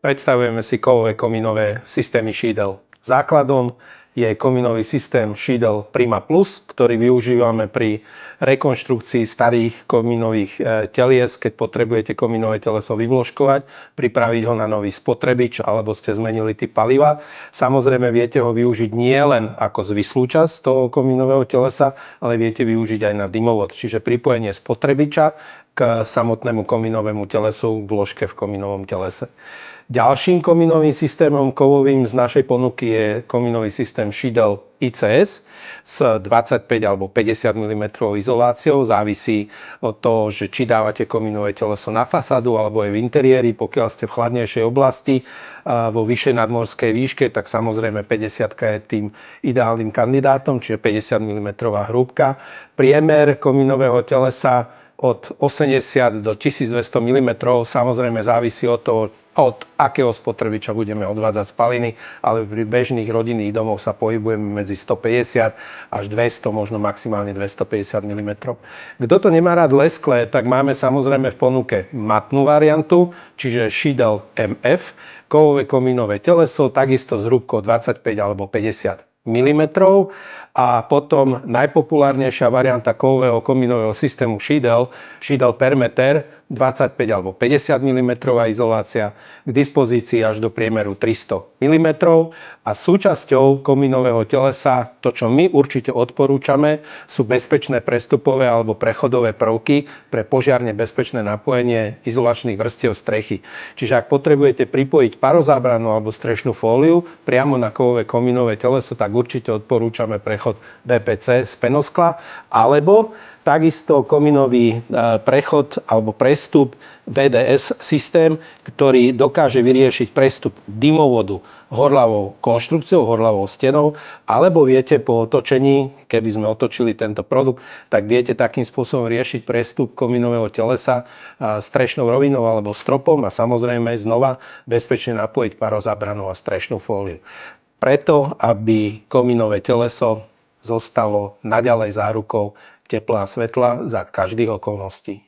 Predstavujeme si kovové komínové systémy šídel. Základom je komínový systém šídel Prima Plus, ktorý využívame pri rekonštrukcii starých komínových telies, keď potrebujete komínové teleso vyvložkovať, pripraviť ho na nový spotrebič alebo ste zmenili typ paliva. Samozrejme viete ho využiť nie len ako zvislú časť toho komínového telesa, ale viete využiť aj na dymovod, čiže pripojenie spotrebiča k samotnému komínovému telesu v vložke v komínovom telese. Ďalším komínovým systémom kovovým z našej ponuky je komínový systém šídel ICS s 25 alebo 50 mm izoláciou. Závisí od toho, že či dávate komínové teleso na fasádu alebo aj v interiéri. Pokiaľ ste v chladnejšej oblasti vo vyššej nadmorskej výške, tak samozrejme 50 je tým ideálnym kandidátom, čiže 50 mm hrúbka. Priemer komínového telesa od 80 do 1200 mm samozrejme závisí od toho, od akého spotrebiča budeme odvádzať spaliny, ale pri bežných rodinných domoch sa pohybujeme medzi 150 až 200, možno maximálne 250 mm. Kto to nemá rád lesklé, tak máme samozrejme v ponuke matnú variantu, čiže šídel MF, kovové komínové teleso, takisto s hrúbkou 25 alebo 50 mm. A potom najpopulárnejšia varianta kovového komínového systému šídel Permeter, 25 alebo 50 mm izolácia, k dispozícii až do priemeru 300 mm. A súčasťou komínového telesa, to čo my určite odporúčame, sú bezpečné prestupové alebo prechodové prvky pre požiarne bezpečné napojenie izolačných vrstiev strechy. Čiže ak potrebujete pripojiť parozábranu alebo strešnú fóliu priamo na kovové komínové teleso, tak určite odporúčame prechod BPC z penoskla, alebo takisto komínový prechod alebo prestup VDS systém, ktorý dokáže vyriešiť prestup dymovodu horľavou konštrukciou, horľavou stenou, alebo viete po otočení, keby sme otočili tento produkt, tak viete takým spôsobom riešiť prestup komínového telesa strešnou rovinou alebo stropom a samozrejme znova bezpečne napojiť parozábranu a strešnú fóliu. Preto, aby komínové teleso zostalo naďalej zárukou tepla a svetla za každých okolností.